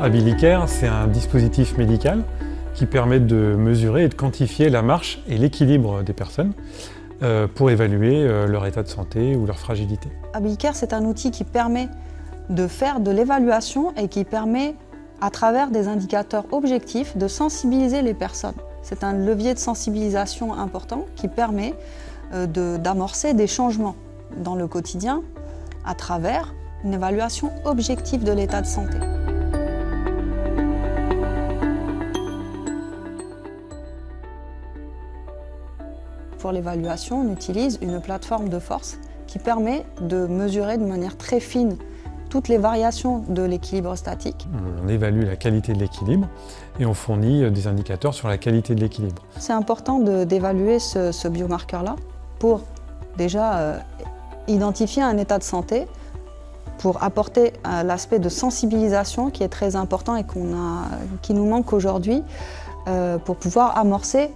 Abilicare, c'est un dispositif médical qui permet de mesurer et de quantifier la marche et l'équilibre des personnes pour évaluer leur état de santé ou leur fragilité. Abilicare, c'est un outil qui permet de faire de l'évaluation et qui permet, à travers des indicateurs objectifs, de sensibiliser les personnes. C'est un levier de sensibilisation important qui permet d'amorcer des changements dans le quotidien à travers une évaluation objective de l'état de santé. Pour l'évaluation, on utilise une plateforme de force qui permet de mesurer de manière très fine toutes les variations de l'équilibre statique. On évalue la qualité de l'équilibre et on fournit des indicateurs sur la qualité de l'équilibre. C'est important d'évaluer ce biomarqueur-là pour déjà identifier un état de santé, pour apporter l'aspect de sensibilisation qui est très important et qui nous manque aujourd'hui, pour pouvoir amorcer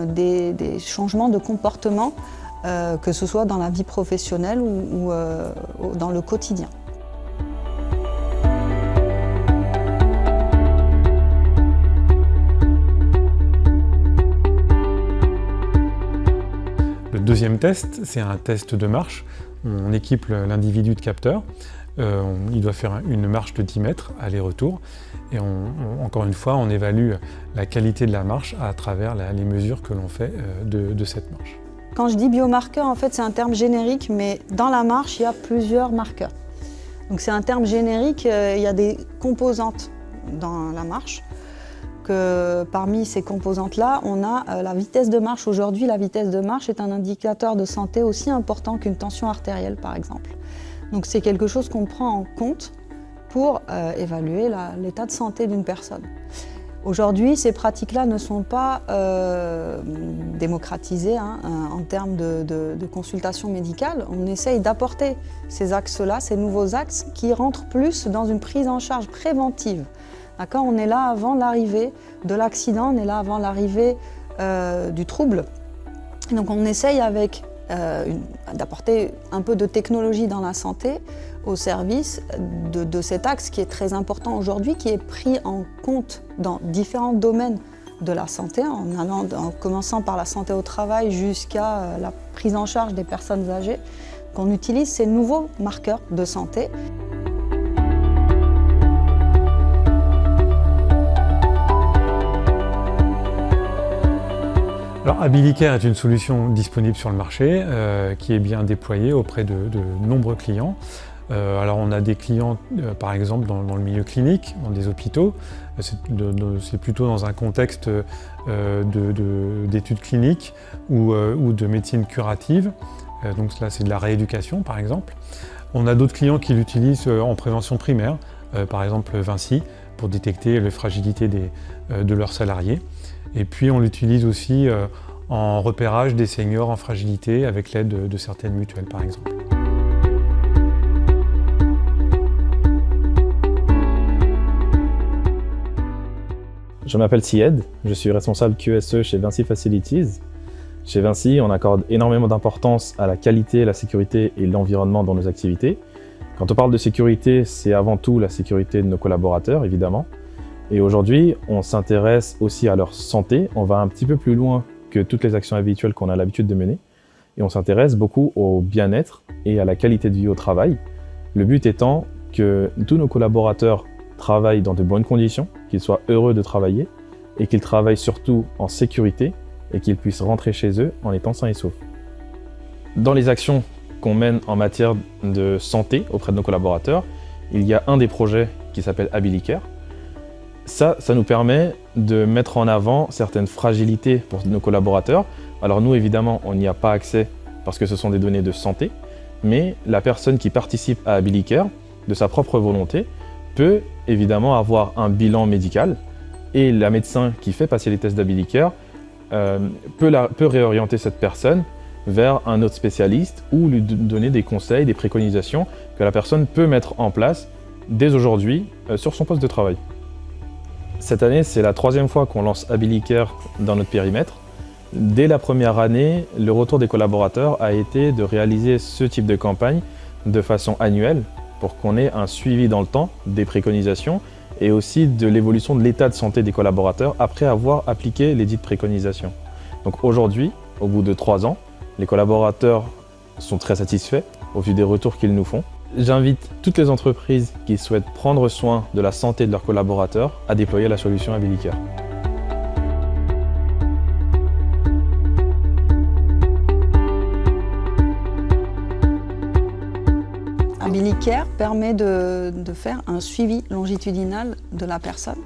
des changements de comportement, que ce soit dans la vie professionnelle ou dans le quotidien. Le deuxième test, c'est un test de marche. On équipe l'individu de capteurs. Il doit faire une marche de 10 mètres, aller-retour. Et encore une fois, on évalue la qualité de la marche à travers les mesures que l'on fait de cette marche. Quand je dis biomarqueur, en fait, c'est un terme générique, mais dans la marche, il y a plusieurs marqueurs. Donc c'est un terme générique, il y a des composantes dans la marche. Parmi ces composantes-là, on a la vitesse de marche. Aujourd'hui, la vitesse de marche est un indicateur de santé aussi important qu'une tension artérielle, par exemple. Donc c'est quelque chose qu'on prend en compte pour évaluer l'état de santé d'une personne. Aujourd'hui, ces pratiques-là ne sont pas démocratisées en termes de consultation médicale. On essaye d'apporter ces axes-là, ces nouveaux axes, qui rentrent plus dans une prise en charge préventive. On est là avant l'arrivée de l'accident, on est là avant l'arrivée du trouble. Donc on essaye d'apporter un peu de technologie dans la santé au service de cet axe qui est très important aujourd'hui, qui est pris en compte dans différents domaines de la santé, en commençant par la santé au travail jusqu'à la prise en charge des personnes âgées, qu'on utilise ces nouveaux marqueurs de santé. Alors, Abilicare est une solution disponible sur le marché qui est bien déployée auprès de nombreux clients. Alors on a des clients par exemple dans le milieu clinique, dans des hôpitaux. C'est plutôt dans un contexte d'études cliniques ou de médecine curative. Donc là c'est de la rééducation par exemple. On a d'autres clients qui l'utilisent en prévention primaire, par exemple Vinci, pour détecter les fragilités de leurs salariés. Et puis on l'utilise aussi en repérage des seniors en fragilité avec l'aide de certaines mutuelles par exemple. Je m'appelle Syed, je suis responsable QSE chez Vinci Facilities. Chez Vinci, on accorde énormément d'importance à la qualité, la sécurité et l'environnement dans nos activités. Quand on parle de sécurité, c'est avant tout la sécurité de nos collaborateurs, évidemment. Et aujourd'hui, on s'intéresse aussi à leur santé. On va un petit peu plus loin que toutes les actions habituelles qu'on a l'habitude de mener. Et on s'intéresse beaucoup au bien-être et à la qualité de vie au travail. Le but étant que tous nos collaborateurs travaillent dans de bonnes conditions, qu'ils soient heureux de travailler et qu'ils travaillent surtout en sécurité et qu'ils puissent rentrer chez eux en étant sains et saufs. Dans les actions qu'on mène en matière de santé auprès de nos collaborateurs, il y a un des projets qui s'appelle Abilicare. Ça nous permet de mettre en avant certaines fragilités pour nos collaborateurs. Alors nous, évidemment, on n'y a pas accès parce que ce sont des données de santé, mais la personne qui participe à Abilicare, de sa propre volonté, peut évidemment avoir un bilan médical et la médecin qui fait passer les tests d'Abilicare peut réorienter cette personne vers un autre spécialiste ou lui donner des conseils, des préconisations que la personne peut mettre en place dès aujourd'hui sur son poste de travail. Cette année, c'est la 3e fois qu'on lance Abilicare dans notre périmètre. Dès la première année, le retour des collaborateurs a été de réaliser ce type de campagne de façon annuelle pour qu'on ait un suivi dans le temps des préconisations et aussi de l'évolution de l'état de santé des collaborateurs après avoir appliqué les dites préconisations. Donc aujourd'hui, au bout de 3 ans, les collaborateurs sont très satisfaits au vu des retours qu'ils nous font. J'invite toutes les entreprises qui souhaitent prendre soin de la santé de leurs collaborateurs à déployer la solution Abilicare. Abilicare permet de faire un suivi longitudinal de la personne.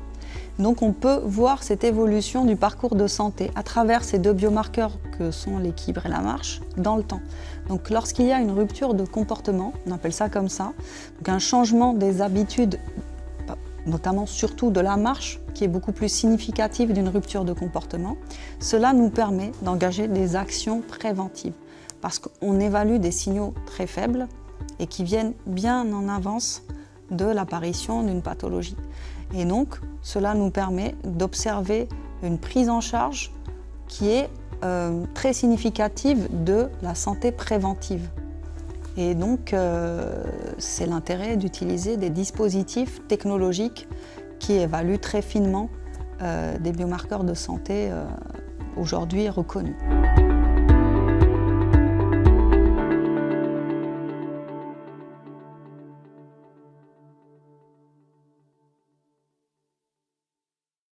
Donc on peut voir cette évolution du parcours de santé à travers ces 2 biomarqueurs que sont l'équilibre et la marche dans le temps. Donc lorsqu'il y a une rupture de comportement, on appelle ça comme ça, donc un changement des habitudes, notamment surtout de la marche, qui est beaucoup plus significative d'une rupture de comportement, cela nous permet d'engager des actions préventives parce qu'on évalue des signaux très faibles et qui viennent bien en avance de l'apparition d'une pathologie. Et donc, cela nous permet d'observer une prise en charge qui est très significative de la santé préventive. Et donc, c'est l'intérêt d'utiliser des dispositifs technologiques qui évaluent très finement des biomarqueurs de santé aujourd'hui reconnus.